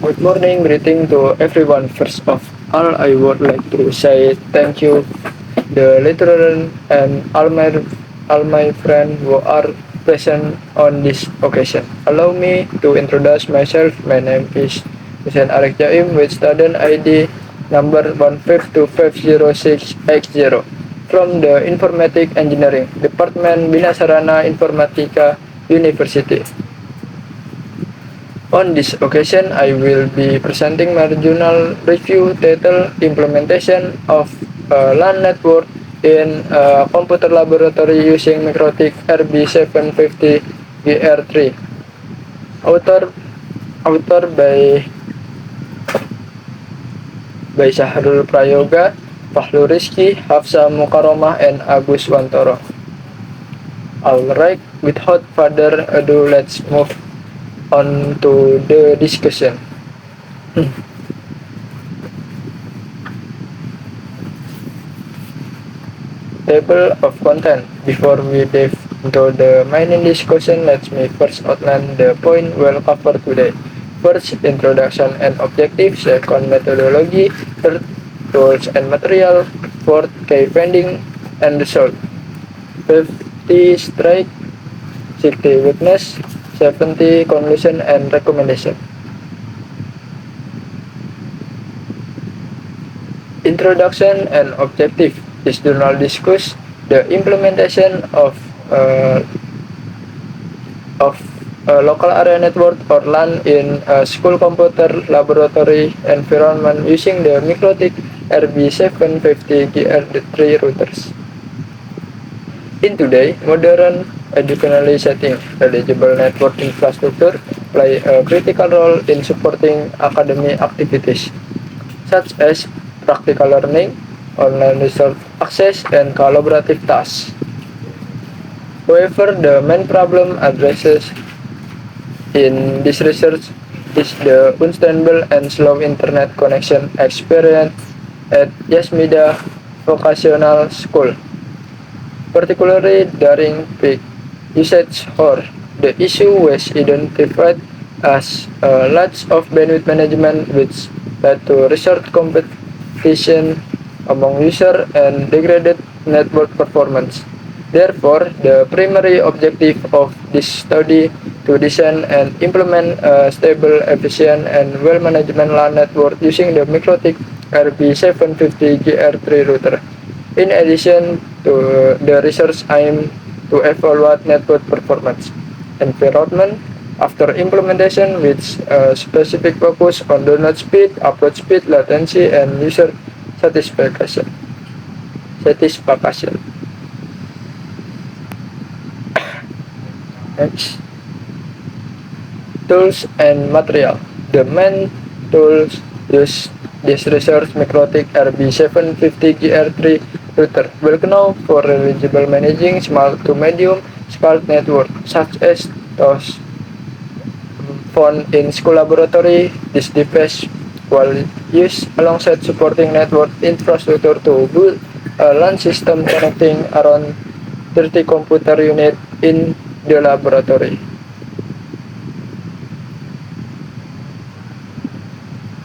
Good morning, greeting to everyone. First of all, I would like to say thank you the lecturer and all my friends who are present on this occasion. Allow me to introduce myself. My name is Hussein Arek Jaim with student ID number 1525060 from the Informatic Engineering Department Bina Sarana Informatika University. On this occasion, I will be presenting my regional review titled Implementation of LAN Network in a Computer Laboratory using MikroTik RB750GR3. Author author by Syahrul Prayoga, Fahlu Rizky, Hafsa Mukaromah, and Agus Wantoro. Alright, without further ado, let's move on to the discussion. Table of content. Before we dive into the main discussion, let me first outline the point we'll cover today. First, introduction and objective. Second, methodology. Third, tools and material. Fourth, key finding and result. 50 strike, 60 weakness, 70 conclusion and recommendation. Introduction and objective. This journal discuss the implementation of a local area network or LAN in a school computer laboratory environment using the MikroTik RB750GR3 routers. In today modern educational setting, eligible network infrastructure play a critical role in supporting academic activities such as practical learning, online research access, and collaborative tasks. However, the main problem addressed in this research is the unstable and slow internet connection experienced at Yasmida Vocational School, particularly during peak usage hour. The issue was identified as a lack of bandwidth management, which led to research competition among users and degraded network performance. Therefore, the primary objective of this study to design and implement a stable, efficient, and well-managed LAN network using the MikroTik RB750GR3 router. In addition to the research aim to evaluate network performance environment after implementation with a specific focus on download speed, upload speed, latency, and user satisfaction. Next, tools and material. The main tools used this research MikroTik RB750GR3 router will know for eligible managing small to medium scaled network such as those found in school laboratory. This device will used alongside supporting network infrastructure to build a LAN system connecting around 30 computer units in the laboratory.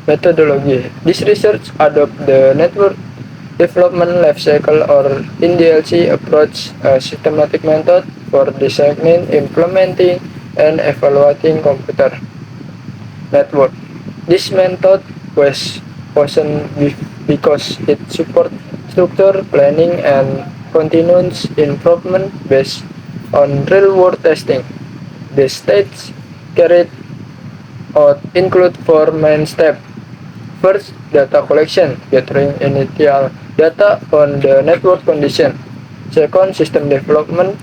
Methodology. This research adopts the network development life cycle or NDLC approach, a systematic method for designing, implementing, and evaluating computer network. This method was chosen because it supports structure planning and continuous improvement based on real-world testing. The steps carried out include four main steps. First, data collection, gathering initial data on the network condition. Second, system development,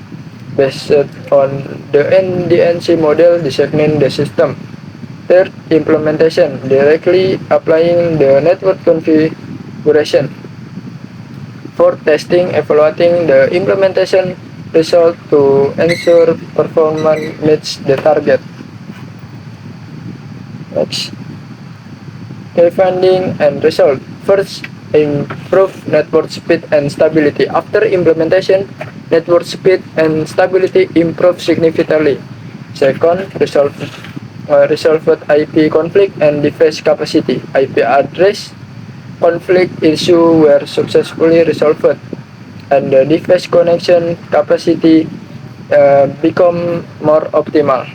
based on the NDNC model, designing the system. Third, implementation, directly applying the network configuration. Fourth, testing, evaluating the implementation result to ensure performance meets the target. Next, key finding and result. First, improve network speed and stability. After implementation, network speed and stability improve significantly. Second, result resolved IP conflict and device capacity. IP address conflict issue were successfully resolved, and the device connection capacity become more optimal.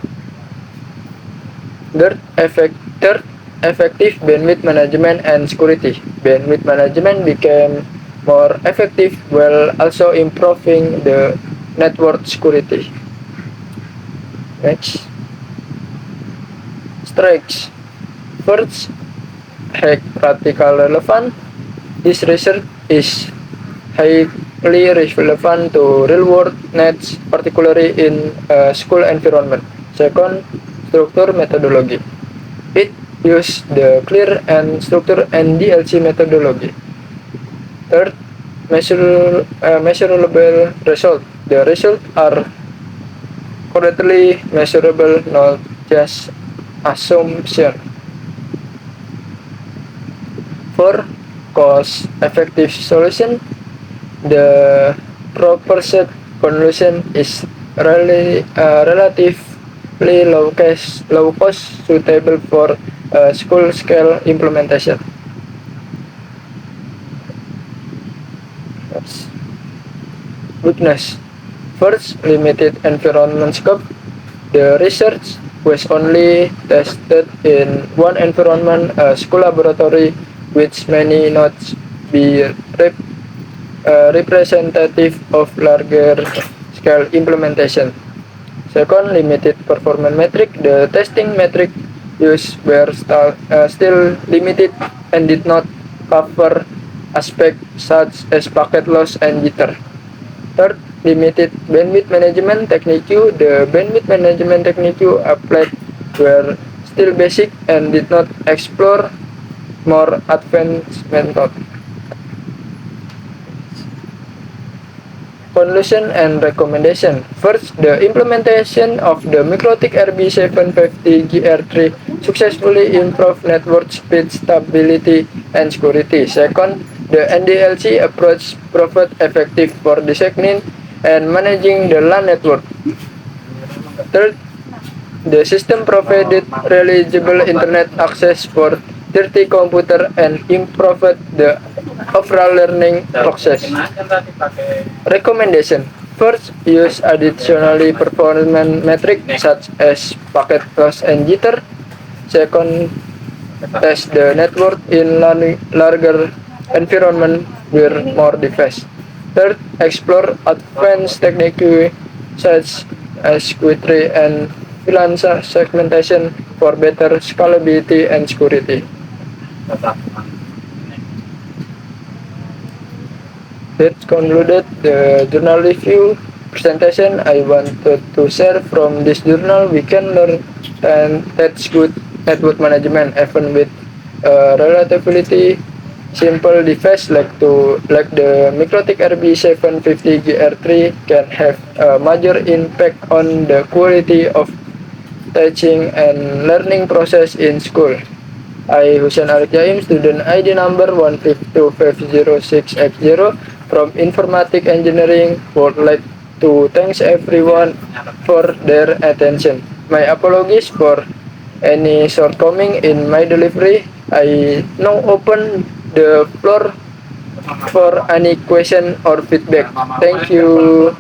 Third, effective bandwidth management and security. Bandwidth management became more effective while also improving the network security. Next, strikes. First, hack practical relevant. This research is highly relevant to real-world needs, particularly in a school environment. Second, structure methodology. It uses the clear and structure and DLC methodology. Third, measurable result. The results are correctly measurable, not just assumption. For cost-effective solution, the proper set convolution is relatively low cost, suitable for school scale implementation. Yes. Weakness. First, limited environment scope. The research was only tested in one environment, a school laboratory, which may not be representative of larger scale implementation. Second, limited performance metric. The testing metric used were still limited and did not cover aspects such as packet loss and jitter. Third, limited bandwidth management technique. The bandwidth management technique applied were still basic and did not explore more advanced methods. Conclusion and recommendation. First, the implementation of the MikroTik RB750GR3 successfully improved network speed, stability, and security. Second, the NDLC approach proved effective for designing and managing the LAN network. Third, the system provided reliable internet access for 30 computers and improved the overall learning process. Recommendation. First, use additionally performance metrics such as packet loss and jitter. Second, test the network in larger environment with more devices. Third, explore advanced techniques such as Q3 and VLAN segmentation for better scalability and security. That concluded the journal review presentation I wanted to share. From this journal, we can learn and that's good network management even with relatively simple device like the MikroTik RB750GR3 can have a major impact on the quality of teaching and learning process in school. I, Husain Arif Jaim, student ID number 1525060X0 from Informatic Engineering, would like to thank everyone for their attention. My apologies for any shortcoming in my delivery. I now open the floor for any question or feedback. Thank you.